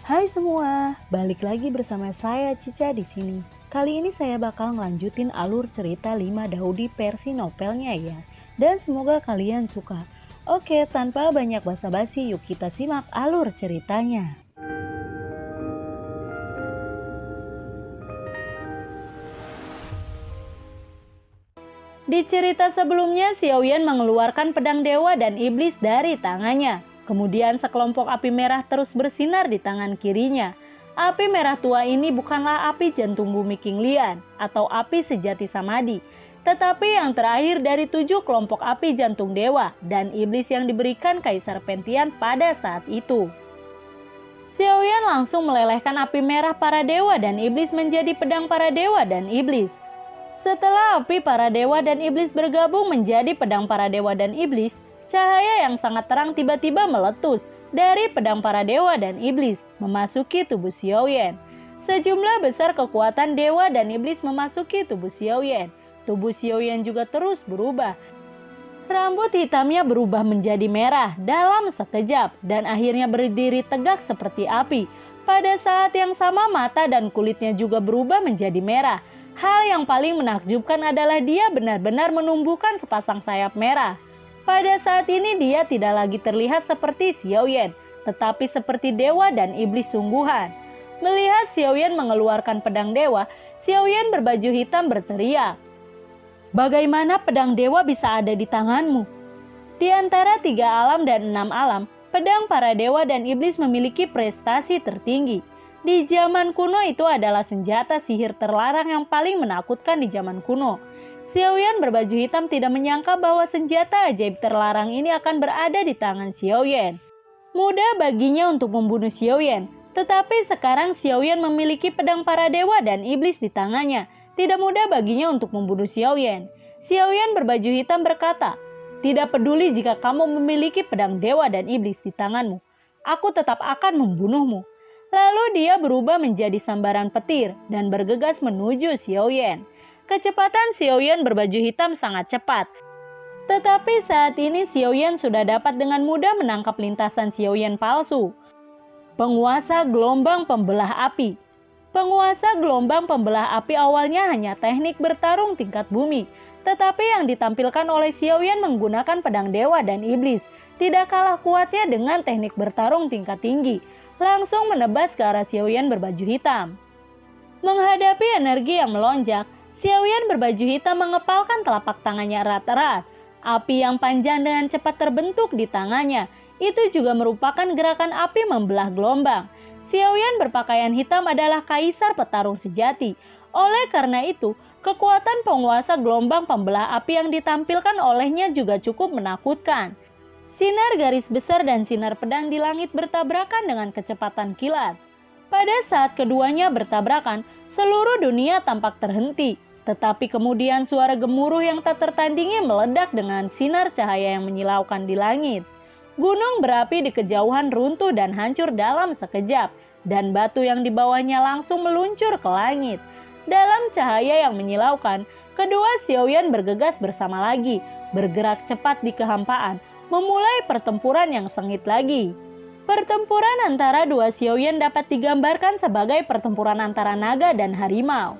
Hai semua, balik lagi bersama saya Cica di sini. Kali ini saya bakal ngelanjutin alur cerita 5 Daudi versi novelnya ya. Dan semoga kalian suka. Oke, tanpa banyak basa-basi, yuk kita simak alur ceritanya. Di cerita sebelumnya, Xiaoyan mengeluarkan pedang dewa dan iblis dari tangannya. Kemudian sekelompok api merah terus bersinar di tangan kirinya. Api merah tua ini bukanlah api jantung bumi King Lian atau api sejati Samadhi, tetapi yang terakhir dari 7 kelompok api jantung dewa dan iblis yang diberikan Kaisar Pentian pada saat itu. Xiaoyan langsung melelehkan api merah para dewa dan iblis menjadi pedang para dewa dan iblis. Setelah api para dewa dan iblis bergabung menjadi pedang para dewa dan iblis, cahaya yang sangat terang tiba-tiba meletus dari pedang para dewa dan iblis memasuki tubuh Xiaoyan. Sejumlah besar kekuatan dewa dan iblis memasuki tubuh Xiaoyan. Tubuh Xiaoyan juga terus berubah. Rambut hitamnya berubah menjadi merah dalam sekejap dan akhirnya berdiri tegak seperti api. Pada saat yang sama mata dan kulitnya juga berubah menjadi merah. Hal yang paling menakjubkan adalah dia benar-benar menumbuhkan sepasang sayap merah. Pada saat ini dia tidak lagi terlihat seperti Xiaoyan, tetapi seperti dewa dan iblis sungguhan. Melihat Xiaoyan mengeluarkan pedang dewa, Xiaoyan berbaju hitam berteriak, "Bagaimana pedang dewa bisa ada di tanganmu?" Di antara 3 alam dan 6 alam, pedang para dewa dan iblis memiliki prestasi tertinggi. Di zaman kuno itu adalah senjata sihir terlarang yang paling menakutkan di zaman kuno. Xiaoyan berbaju hitam tidak menyangka bahwa senjata ajaib terlarang ini akan berada di tangan Xiaoyan. Mudah baginya untuk membunuh Xiaoyan, tetapi sekarang Xiaoyan memiliki pedang para dewa dan iblis di tangannya. Tidak mudah baginya untuk membunuh Xiaoyan. Xiaoyan berbaju hitam berkata, "Tidak peduli jika kamu memiliki pedang dewa dan iblis di tanganmu, aku tetap akan membunuhmu." Lalu dia berubah menjadi sambaran petir dan bergegas menuju Xiaoyan. Kecepatan Xiaoyan berbaju hitam sangat cepat. Tetapi saat ini Xiaoyan sudah dapat dengan mudah menangkap lintasan Xiaoyan palsu. Penguasa gelombang pembelah api. Penguasa gelombang pembelah api awalnya hanya teknik bertarung tingkat bumi. Tetapi yang ditampilkan oleh Xiaoyan menggunakan pedang dewa dan iblis tidak kalah kuatnya dengan teknik bertarung tingkat tinggi. Langsung menebas ke arah Xiaoyan berbaju hitam. Menghadapi energi yang melonjak, Xiaoyan berbaju hitam mengepalkan telapak tangannya erat-erat. Api yang panjang dengan cepat terbentuk di tangannya. Itu juga merupakan gerakan api membelah gelombang. Xiaoyan berpakaian hitam adalah kaisar petarung sejati. Oleh karena itu, kekuatan penguasa gelombang pembelah api yang ditampilkan olehnya juga cukup menakutkan. Sinar garis besar dan sinar pedang di langit bertabrakan dengan kecepatan kilat. Pada saat keduanya bertabrakan, seluruh dunia tampak terhenti. Tetapi kemudian suara gemuruh yang tak tertandingi meledak dengan sinar cahaya yang menyilaukan di langit. Gunung berapi di kejauhan runtuh dan hancur dalam sekejap, dan batu yang di bawahnya langsung meluncur ke langit. Dalam cahaya yang menyilaukan, kedua Xiaoyan bergegas bersama lagi, bergerak cepat di kehampaan, memulai pertempuran yang sengit lagi. Pertempuran antara dua Xiaoyan dapat digambarkan sebagai pertempuran antara naga dan harimau.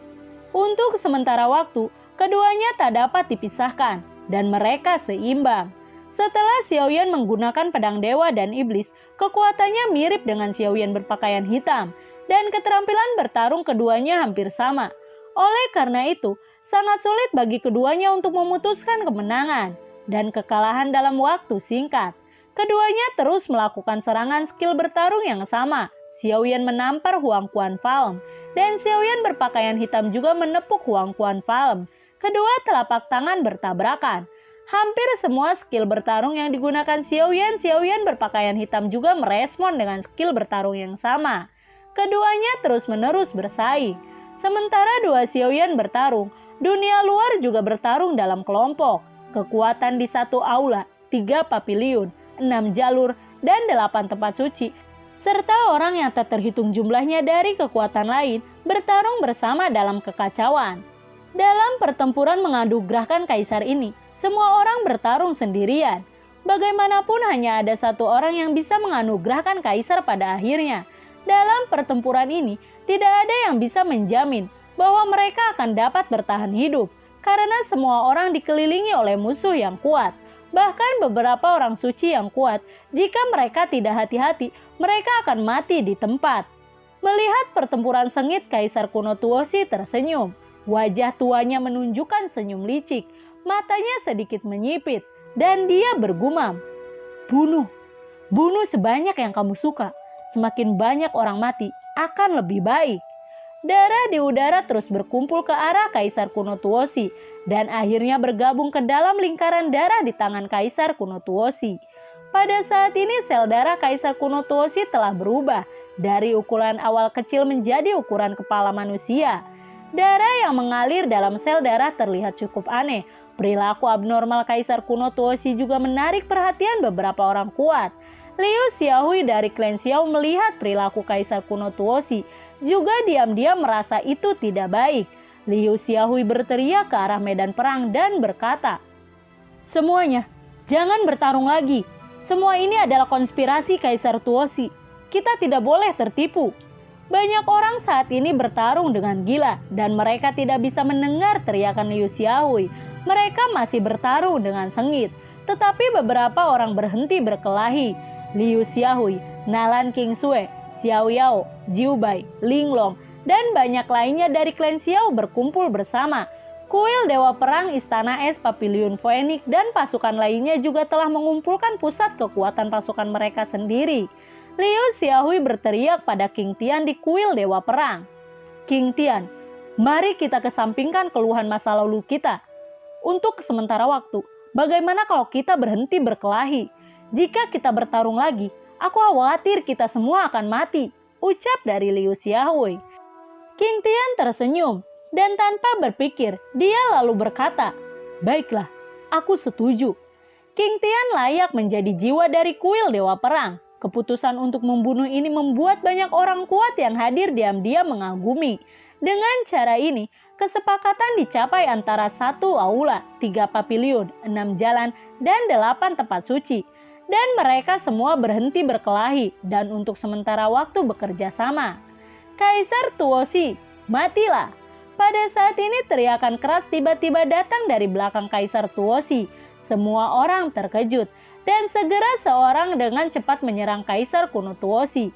Untuk sementara waktu, keduanya tak dapat dipisahkan dan mereka seimbang. Setelah Xiaoyan menggunakan pedang dewa dan iblis, kekuatannya mirip dengan Xiaoyan berpakaian hitam dan keterampilan bertarung keduanya hampir sama. Oleh karena itu, sangat sulit bagi keduanya untuk memutuskan kemenangan dan kekalahan dalam waktu singkat. Keduanya terus melakukan serangan skill bertarung yang sama. Xiaoyan menampar Huang Quan Palm dan Xiaoyan berpakaian hitam juga menepuk Huang Quan Palm. Kedua telapak tangan bertabrakan. Hampir semua skill bertarung yang digunakan Xiaoyan berpakaian hitam juga merespon dengan skill bertarung yang sama. Keduanya terus-menerus bersaing. Sementara dua Xiaoyan bertarung, dunia luar juga bertarung dalam kelompok. Kekuatan di satu aula, 3 paviliun, 6 jalur, dan 8 tempat suci, serta orang yang tak terhitung jumlahnya dari kekuatan lain bertarung bersama dalam kekacauan. Dalam pertempuran menganugerahkan kaisar ini, semua orang bertarung sendirian. Bagaimanapun hanya ada satu orang yang bisa menganugerahkan kaisar pada akhirnya. Dalam pertempuran ini, tidak ada yang bisa menjamin bahwa mereka akan dapat bertahan hidup, karena semua orang dikelilingi oleh musuh yang kuat. Bahkan beberapa orang suci yang kuat, jika mereka tidak hati-hati, mereka akan mati di tempat. Melihat pertempuran sengit, Kaisar kuno Tuosi tersenyum. Wajah tuanya menunjukkan senyum licik, matanya sedikit menyipit, dan dia bergumam, "Bunuh, bunuh sebanyak yang kamu suka. Semakin banyak orang mati, akan lebih baik." Darah di udara terus berkumpul ke arah Kaisar kuno Tuosi, dan akhirnya bergabung ke dalam lingkaran darah di tangan Kaisar kuno Tuosi. Pada saat ini sel darah Kaisar kuno Tuosi telah berubah dari ukuran awal kecil menjadi ukuran kepala manusia. Darah yang mengalir dalam sel darah terlihat cukup aneh. Perilaku abnormal Kaisar kuno Tuosi juga menarik perhatian beberapa orang kuat. Liu Xiaohui dari klan Xiao melihat perilaku Kaisar kuno Tuosi, juga diam-diam merasa itu tidak baik. Liu Xiaohui berteriak ke arah medan perang dan berkata, "Semuanya, jangan bertarung lagi. Semua ini adalah konspirasi Kaisar Tuosi. Kita tidak boleh tertipu." Banyak orang saat ini bertarung dengan gila dan mereka tidak bisa mendengar teriakan Liu Xiaohui. Mereka masih bertarung dengan sengit, tetapi beberapa orang berhenti berkelahi. Liu Xiaohui, Nalan Qingsui, Xiao Yao, Jiu Bai, Ling Long, dan banyak lainnya dari klan Xiao berkumpul bersama. Kuil Dewa Perang, Istana Es, Pavilion Phoenix, dan pasukan lainnya juga telah mengumpulkan pusat kekuatan pasukan mereka sendiri. Liu Xiaohui berteriak pada King Tian di kuil Dewa Perang, "King Tian, mari kita kesampingkan keluhan masa lalu kita. Untuk sementara waktu, bagaimana kalau kita berhenti berkelahi? Jika kita bertarung lagi, aku khawatir kita semua akan mati," ucap dari Liu Xiaohui. King Tian tersenyum dan tanpa berpikir, dia lalu berkata, "Baiklah, aku setuju. King Tian layak menjadi jiwa dari kuil Dewa Perang." Keputusan untuk membunuh ini membuat banyak orang kuat yang hadir diam-diam mengagumi. Dengan cara ini, kesepakatan dicapai antara 1 aula, 3 pavilion, 6 jalan, dan 8 tempat suci. Dan mereka semua berhenti berkelahi dan untuk sementara waktu bekerja sama. "Kaisar Tuosi, matilah!" Pada saat ini teriakan keras tiba-tiba datang dari belakang Kaisar Tuosi. Semua orang terkejut. Dan segera seorang dengan cepat menyerang Kaisar kuno Tuosi.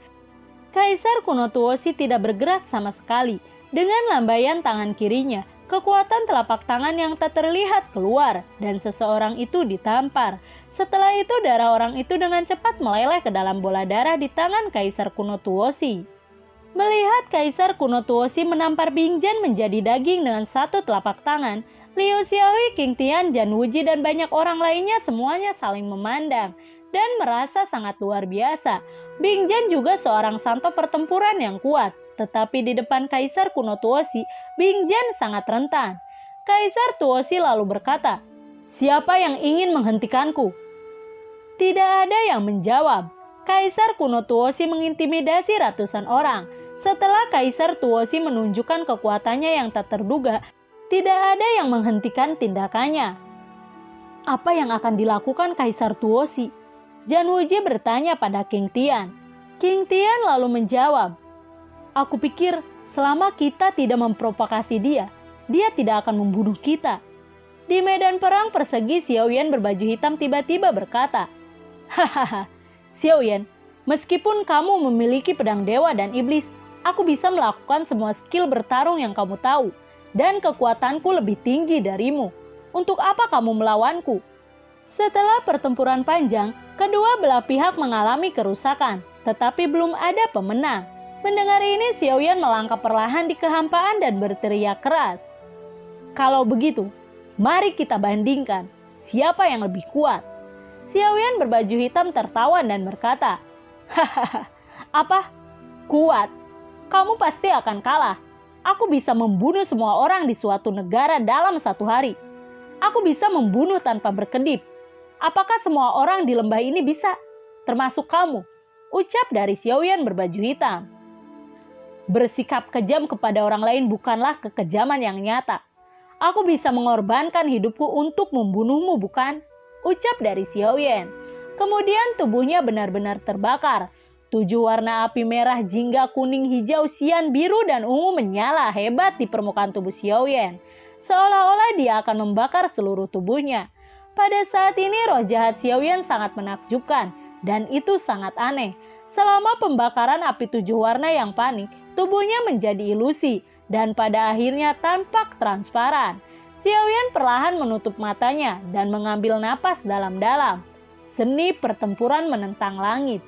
Kaisar kuno Tuosi tidak bergerak sama sekali. Dengan lambaian tangan kirinya, kekuatan telapak tangan yang tak terlihat keluar dan seseorang itu ditampar. Setelah itu darah orang itu dengan cepat meleleh ke dalam bola darah di tangan Kaisar kuno Tuosi. Melihat Kaisar kuno Tuosi menampar Bing Jian menjadi daging dengan 1 telapak tangan, Liu Xiaohui, King Tian, Zhan Wuji, dan banyak orang lainnya semuanya saling memandang dan merasa sangat luar biasa. Bing Jian juga seorang santo pertempuran yang kuat, tetapi di depan Kaisar kuno Tuosi, Bing Jian sangat rentan. Kaisar Tuosi lalu berkata, "Siapa yang ingin menghentikanku?" Tidak ada yang menjawab. Kaisar kuno Tuosi mengintimidasi ratusan orang. Setelah Kaisar Tuosi menunjukkan kekuatannya yang tak terduga, tidak ada yang menghentikan tindakannya. Apa yang akan dilakukan Kaisar Tuosi? Zhan Wuji bertanya pada King Tian. King Tian lalu menjawab, "Aku pikir selama kita tidak memprovokasi dia, dia tidak akan membunuh kita." Di medan perang persegi, Xiao Yan berbaju hitam tiba-tiba berkata, "Hahaha, Xiao Yan, meskipun kamu memiliki pedang dewa dan iblis, aku bisa melakukan semua skill bertarung yang kamu tahu. Dan kekuatanku lebih tinggi darimu. Untuk apa kamu melawanku?" Setelah pertempuran panjang, kedua belah pihak mengalami kerusakan, tetapi belum ada pemenang. Mendengar ini, Xiao Yan melangkah perlahan di kehampaan dan berteriak keras, "Kalau begitu, mari kita bandingkan siapa yang lebih kuat." Xiao Yan berbaju hitam tertawa dan berkata, "Hahaha, apa? Kuat? Kamu pasti akan kalah. Aku bisa membunuh semua orang di suatu negara dalam 1 hari. Aku bisa membunuh tanpa berkedip. Apakah semua orang di lembah ini bisa? Termasuk kamu," ucap dari Xiao Yan berbaju hitam. "Bersikap kejam kepada orang lain bukanlah kekejaman yang nyata. Aku bisa mengorbankan hidupku untuk membunuhmu, bukan?" ucap dari Xiao Yan. Kemudian tubuhnya benar-benar terbakar. 7 warna api merah, jingga, kuning, hijau, sian, biru, dan ungu menyala hebat di permukaan tubuh Xiaoyan. Seolah-olah dia akan membakar seluruh tubuhnya. Pada saat ini roh jahat Xiaoyan sangat menakjubkan dan itu sangat aneh. Selama pembakaran api 7 warna yang panik, tubuhnya menjadi ilusi dan pada akhirnya tampak transparan. Xiaoyan perlahan menutup matanya dan mengambil napas dalam-dalam. Seni pertempuran menentang langit.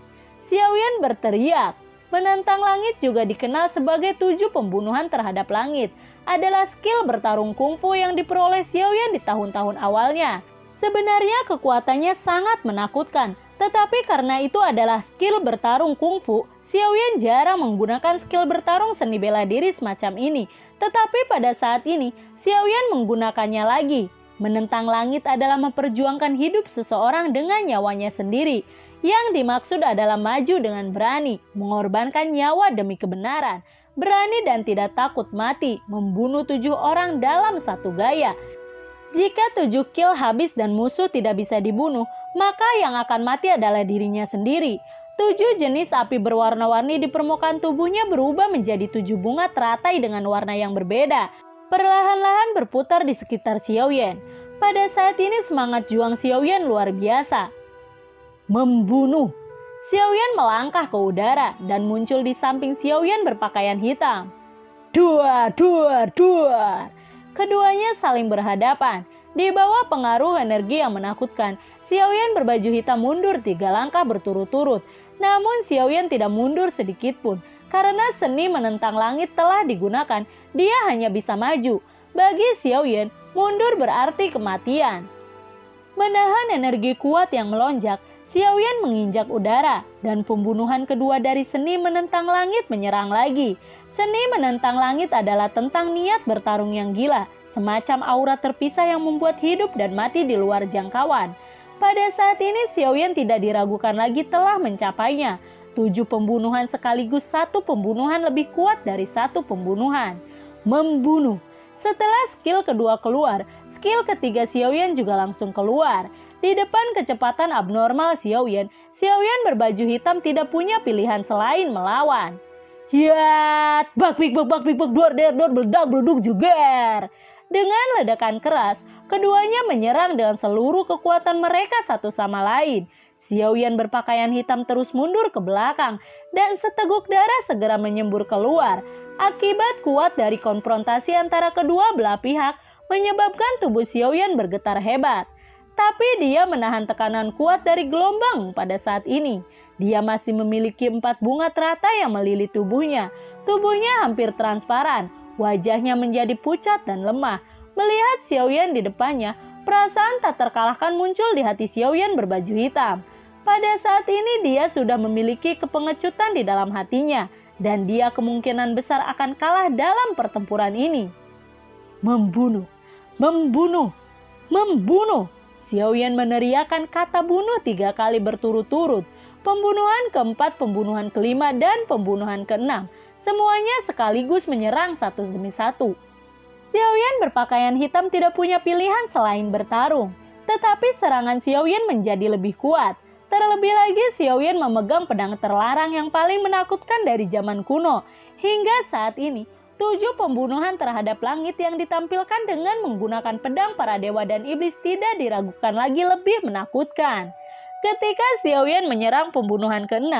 Xiaoyan berteriak. Menentang langit juga dikenal sebagai 7 pembunuhan terhadap langit. Adalah skill bertarung kungfu yang diperoleh Xiaoyan di tahun-tahun awalnya. Sebenarnya kekuatannya sangat menakutkan. Tetapi karena itu adalah skill bertarung kungfu, Xiaoyan jarang menggunakan skill bertarung seni bela diri semacam ini. Tetapi pada saat ini, Xiaoyan menggunakannya lagi. Menentang langit adalah memperjuangkan hidup seseorang dengan nyawanya sendiri. Yang dimaksud adalah maju dengan berani, mengorbankan nyawa demi kebenaran, berani dan tidak takut mati, membunuh 7 orang dalam satu gaya. Jika 7 kill habis dan musuh tidak bisa dibunuh, maka yang akan mati adalah dirinya sendiri. 7 jenis api berwarna-warni di permukaan tubuhnya berubah menjadi 7 bunga teratai dengan warna yang berbeda. Perlahan-lahan berputar di sekitar Xiaoyan. Pada saat ini semangat juang Xiaoyan luar biasa. Membunuh. Xiaoyan melangkah ke udara dan muncul di samping Xiaoyan berpakaian hitam. Duar, duar, duar. Keduanya saling berhadapan. Di bawah pengaruh energi yang menakutkan, Xiaoyan berbaju hitam mundur 3 langkah berturut-turut. Namun Xiaoyan tidak mundur sedikit pun. Karena seni menentang langit telah digunakan, dia hanya bisa maju. Bagi Xiaoyan, mundur berarti kematian. Menahan energi kuat yang melonjak, Xiaoyan menginjak udara dan pembunuhan kedua dari seni menentang langit menyerang lagi. Seni menentang langit adalah tentang niat bertarung yang gila, semacam aura terpisah yang membuat hidup dan mati di luar jangkauan. Pada saat ini Xiaoyan tidak diragukan lagi telah mencapainya. 7 pembunuhan sekaligus 1 pembunuhan lebih kuat dari 1 pembunuhan. Membunuh. Setelah skill kedua keluar, skill ketiga Xiaoyan juga langsung keluar. Di depan kecepatan abnormal Xiaoyan berbaju hitam tidak punya pilihan selain melawan. Hiat, bak dor meledak beleduk jeger. Dengan ledakan keras, keduanya menyerang dengan seluruh kekuatan mereka satu sama lain. Xiaoyan berpakaian hitam terus mundur ke belakang dan seteguk darah segera menyembur keluar. Akibat kuat dari konfrontasi antara kedua belah pihak menyebabkan tubuh Xiaoyan bergetar hebat. Tapi dia menahan tekanan kuat dari gelombang pada saat ini. Dia masih memiliki 4 bunga teratai yang melilit tubuhnya. Tubuhnya hampir transparan, wajahnya menjadi pucat dan lemah. Melihat Xiaoyan di depannya, perasaan tak terkalahkan muncul di hati Xiaoyan berbaju hitam. Pada saat ini dia sudah memiliki kepengecutan di dalam hatinya, dan dia kemungkinan besar akan kalah dalam pertempuran ini. Membunuh, membunuh, membunuh. Xiaoyan meneriakkan kata bunuh 3 kali berturut-turut. Pembunuhan keempat, pembunuhan kelima, dan pembunuhan keenam. Semuanya sekaligus menyerang satu demi satu. Xiaoyan berpakaian hitam tidak punya pilihan selain bertarung. Tetapi serangan Xiaoyan menjadi lebih kuat. Terlebih lagi Xiaoyan memegang pedang terlarang yang paling menakutkan dari zaman kuno. Hingga saat ini, 7 pembunuhan terhadap langit yang ditampilkan dengan menggunakan pedang para dewa dan iblis tidak diragukan lagi lebih menakutkan. Ketika Xiaoyan menyerang pembunuhan ke-6,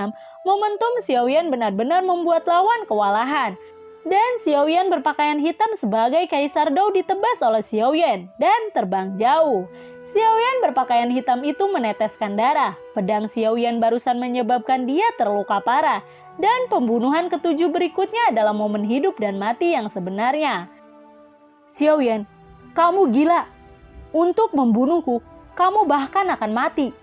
momentum Xiaoyan benar-benar membuat lawan kewalahan. Dan Xiaoyan berpakaian hitam sebagai Kaisar Dou ditebas oleh Xiaoyan dan terbang jauh. Xiaoyan berpakaian hitam itu meneteskan darah. Pedang Xiaoyan barusan menyebabkan dia terluka parah. Dan pembunuhan ke-7 berikutnya adalah momen hidup dan mati yang sebenarnya. Xiaoyan, kamu gila. Untuk membunuhku, kamu bahkan akan mati.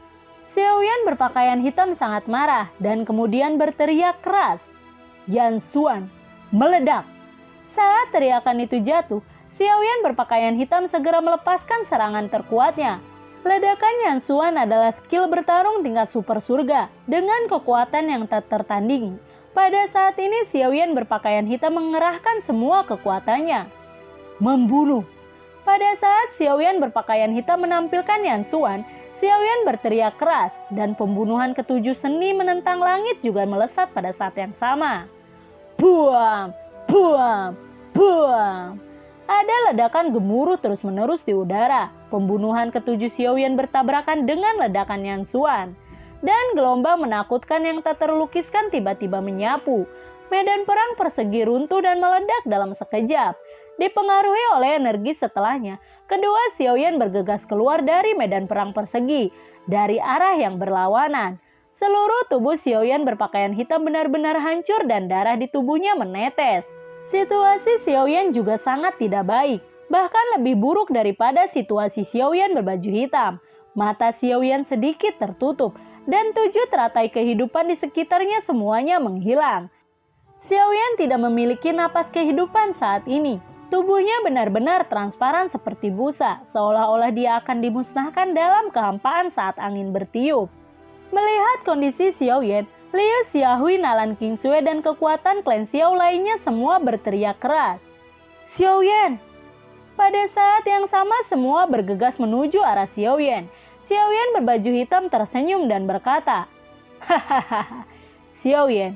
Xiaoyan berpakaian hitam sangat marah dan kemudian berteriak keras. Yan Xuan meledak. Saat teriakan itu jatuh, Xiaoyan berpakaian hitam segera melepaskan serangan terkuatnya. Ledakan Yan Xuan adalah skill bertarung tingkat super surga dengan kekuatan yang tak tertandingi. Pada saat ini Xiaoyan berpakaian hitam mengerahkan semua kekuatannya. Membunuh. Pada saat Xiaoyan berpakaian hitam menampilkan Yan Xuan, Xiaoyan berteriak keras dan pembunuhan ketujuh seni menentang langit juga melesat pada saat yang sama. Buam, buam, buam. Ada ledakan gemuruh terus-menerus di udara. Pembunuhan ketujuh Xiaoyan bertabrakan dengan ledakan Yang Xuan. Dan gelombang menakutkan yang tak terlukiskan tiba-tiba menyapu. Medan perang persegi runtuh dan meledak dalam sekejap. Dipengaruhi oleh energi setelahnya, kedua Xiaoyan bergegas keluar dari medan perang persegi dari arah yang berlawanan. Seluruh tubuh Xiaoyan berpakaian hitam benar-benar hancur dan darah di tubuhnya menetes. Situasi Xiaoyan juga sangat tidak baik, bahkan lebih buruk daripada situasi Xiaoyan berbaju hitam. Mata Xiaoyan sedikit tertutup dan 7 teratai kehidupan di sekitarnya semuanya menghilang. Xiaoyan tidak memiliki napas kehidupan saat ini. Tubuhnya benar-benar transparan seperti busa, seolah-olah dia akan dimusnahkan dalam kehampaan saat angin bertiup. Melihat kondisi Xiaoyan, Liu Xiaohui, Nalan Qingsui, dan kekuatan klan Xiao lainnya semua berteriak keras. Xiaoyan! Pada saat yang sama semua bergegas menuju arah Xiaoyan. Xiaoyan berbaju hitam tersenyum dan berkata, "Hahaha, Xiaoyan,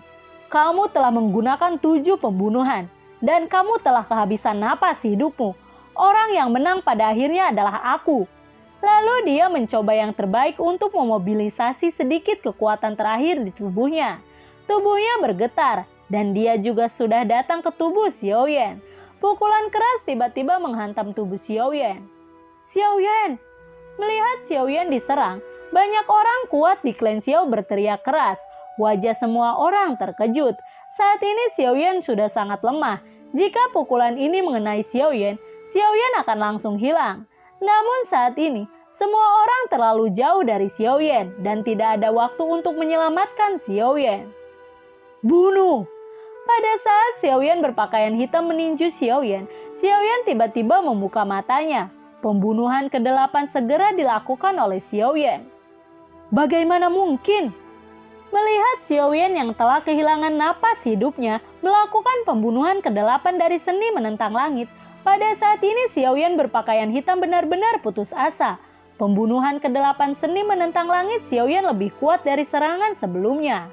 kamu telah menggunakan 7 pembunuhan. Dan kamu telah kehabisan napas hidupmu. Orang yang menang pada akhirnya adalah aku." Lalu dia mencoba yang terbaik untuk memobilisasi sedikit kekuatan terakhir di tubuhnya. Tubuhnya bergetar dan dia juga sudah datang ke tubuh Xiaoyan. Pukulan keras tiba-tiba menghantam tubuh Xiaoyan. Xiaoyan! Melihat Xiaoyan diserang, banyak orang kuat di klan Xiao berteriak keras. Wajah semua orang terkejut. Saat ini Xiaoyan sudah sangat lemah. Jika pukulan ini mengenai Xiaoyan, Xiaoyan akan langsung hilang. Namun saat ini, semua orang terlalu jauh dari Xiaoyan dan tidak ada waktu untuk menyelamatkan Xiaoyan. Bunuh! Pada saat Xiaoyan berpakaian hitam meninju Xiaoyan, Xiaoyan tiba-tiba membuka matanya. Pembunuhan ke-8 segera dilakukan oleh Xiaoyan. Bagaimana mungkin? Melihat Xiaoyan yang telah kehilangan napas hidupnya melakukan pembunuhan ke-8 dari seni menentang langit, pada saat ini Xiaoyan berpakaian hitam benar-benar putus asa. Pembunuhan ke-8 seni menentang langit Xiaoyan lebih kuat dari serangan sebelumnya.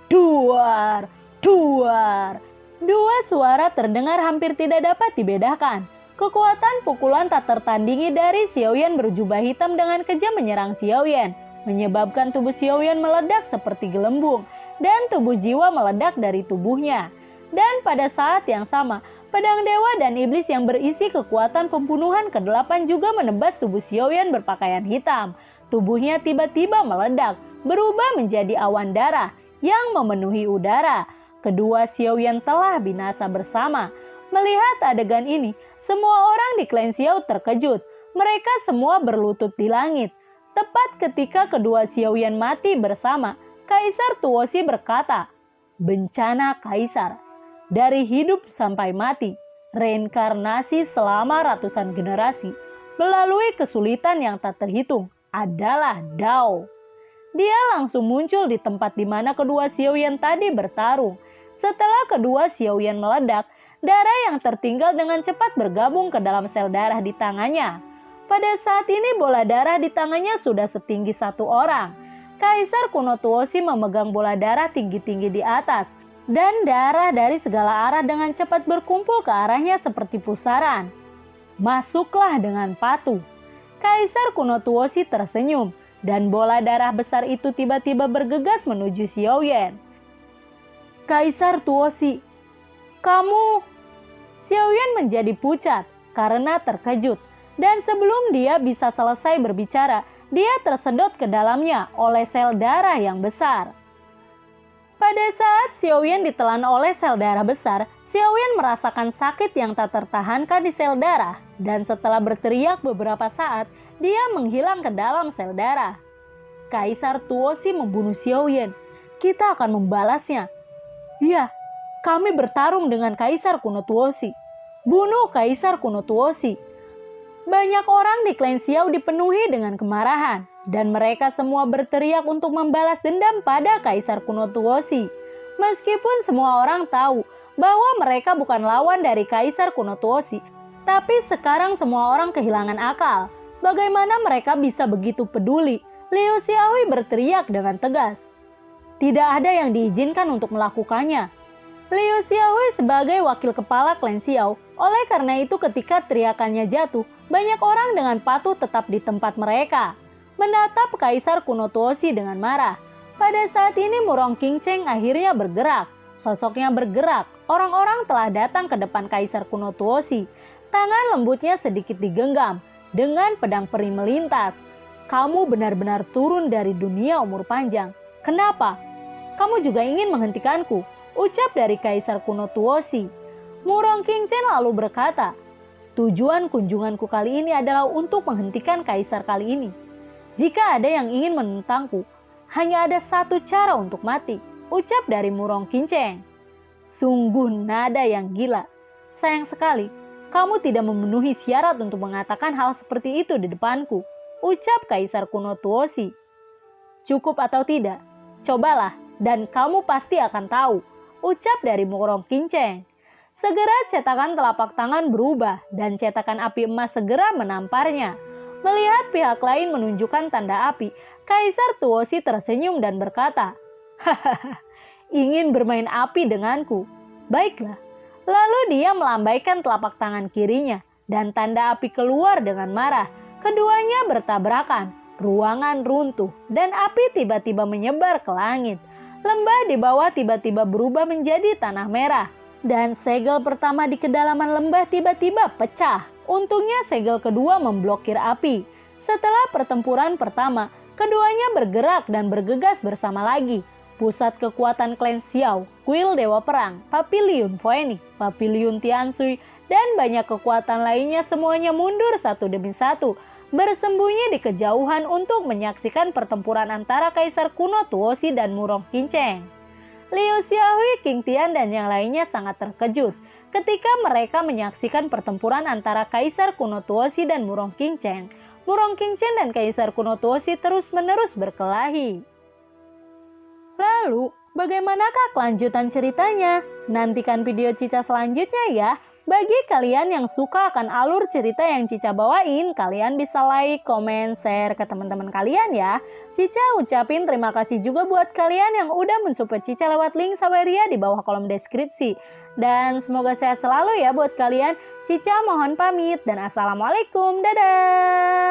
Duar! Duar! Dua suara terdengar hampir tidak dapat dibedakan. Kekuatan pukulan tak tertandingi dari Xiaoyan berjubah hitam dengan kejam menyerang Xiaoyan, menyebabkan tubuh Xiaoyan meledak seperti gelembung dan tubuh jiwa meledak dari tubuhnya. Dan pada saat yang sama, pedang dewa dan iblis yang berisi kekuatan pembunuhan ke-8 juga menebas tubuh Xiaoyan berpakaian hitam. Tubuhnya tiba-tiba meledak, berubah menjadi awan darah yang memenuhi udara. Kedua Xiaoyan telah binasa bersama. Melihat adegan ini, semua orang di klan Xiao terkejut. Mereka semua berlutut di langit. Tepat ketika kedua Xiaoyan mati bersama, Kaisar Tuosi berkata, "Bencana Kaisar. Dari hidup sampai mati, reinkarnasi selama ratusan generasi, melalui kesulitan yang tak terhitung, adalah Dao." Dia langsung muncul di tempat di mana kedua Xiaoyan tadi bertarung. Setelah kedua Xiaoyan meledak, darah yang tertinggal dengan cepat bergabung ke dalam sel darah di tangannya. Pada saat ini bola darah di tangannya sudah setinggi 1 orang. Kaisar kuno Tuosi memegang bola darah tinggi-tinggi di atas. Dan darah dari segala arah dengan cepat berkumpul ke arahnya seperti pusaran. "Masuklah dengan patuh." Kaisar kuno Tuosi tersenyum. Dan bola darah besar itu tiba-tiba bergegas menuju Xiaoyan. "Kaisar Tuosi, kamu..." Xiaoyan menjadi pucat karena terkejut. Dan sebelum dia bisa selesai berbicara, dia tersedot ke dalamnya oleh sel darah yang besar. Pada saat Xiaoyan ditelan oleh sel darah besar, Xiaoyan merasakan sakit yang tak tertahankan di sel darah. Dan setelah berteriak beberapa saat, dia menghilang ke dalam sel darah. Kaisar Tuosi membunuh Xiaoyan. Kita akan membalasnya. Ya, kami bertarung dengan Kaisar kuno Tuosi. Bunuh Kaisar kuno Tuosi. Banyak orang di klan Xiao dipenuhi dengan kemarahan. Dan mereka semua berteriak untuk membalas dendam pada Kaisar kuno Tuosi. Meskipun semua orang tahu bahwa mereka bukan lawan dari Kaisar kuno Tuosi. Tapi sekarang semua orang kehilangan akal. Bagaimana mereka bisa begitu peduli? Liu Xiaohui berteriak dengan tegas. Tidak ada yang diizinkan untuk melakukannya. Liu Xiaohui sebagai wakil kepala klan Xiao, oleh karena itu ketika teriakannya jatuh, banyak orang dengan patuh tetap di tempat mereka, menatap Kaisar kuno Tuosi dengan marah. Pada saat ini Murong Qingcheng akhirnya bergerak. Sosoknya bergerak, orang-orang telah datang ke depan Kaisar kuno Tuosi. Tangan lembutnya sedikit digenggam, dengan pedang peri melintas. Kamu benar-benar turun dari dunia umur panjang. Kenapa? Kamu juga ingin menghentikanku, ucap dari Kaisar kuno Tuosi. Murong Qingcheng lalu berkata, tujuan kunjunganku kali ini adalah untuk menghentikan Kaisar kali ini. Jika ada yang ingin menentangku, hanya ada satu cara untuk mati, ucap dari Murong Qingcheng. Sungguh nada yang gila. Sayang sekali, kamu tidak memenuhi syarat untuk mengatakan hal seperti itu di depanku, ucap Kaisar kuno Tuosi. Cukup atau tidak? Cobalah dan kamu pasti akan tahu, ucap dari Murong Qingcheng. Segera cetakan telapak tangan berubah dan cetakan api emas segera menamparnya. Melihat pihak lain menunjukkan tanda api, Kaisar Tuosi tersenyum dan berkata, hahaha, ingin bermain api denganku? Baiklah. Lalu dia melambaikan telapak tangan kirinya dan tanda api keluar dengan marah. Keduanya bertabrakan, ruangan runtuh dan api tiba-tiba menyebar ke langit. Lembah di bawah tiba-tiba berubah menjadi tanah merah. Dan segel pertama di kedalaman lembah tiba-tiba pecah. Untungnya segel kedua memblokir api. Setelah pertempuran pertama, keduanya bergerak dan bergegas bersama lagi. Pusat kekuatan klan Xiao, kuil Dewa Perang, Paviliun Phoenix, Paviliun Tianshui, dan banyak kekuatan lainnya semuanya mundur satu demi satu, bersembunyi di kejauhan untuk menyaksikan pertempuran antara Kaisar kuno Tuosi dan Murong Qingcheng. Liu Xiaohui, Qing Tian, dan yang lainnya sangat terkejut ketika mereka menyaksikan pertempuran antara Kaisar kuno Tuosi dan Murong Qingcheng. Murong Qingcheng dan Kaisar kuno Tuosi terus-menerus berkelahi. Lalu, bagaimanakah kelanjutan ceritanya? Nantikan video Cica selanjutnya ya. Bagi kalian yang suka akan alur cerita yang Cica bawain, kalian bisa like, komen, share ke teman-teman kalian ya. Cica ucapin terima kasih juga buat kalian yang udah mensupport Cica lewat link Saweria di bawah kolom deskripsi. Dan semoga sehat selalu ya buat kalian. Cica mohon pamit dan assalamualaikum. Dadah!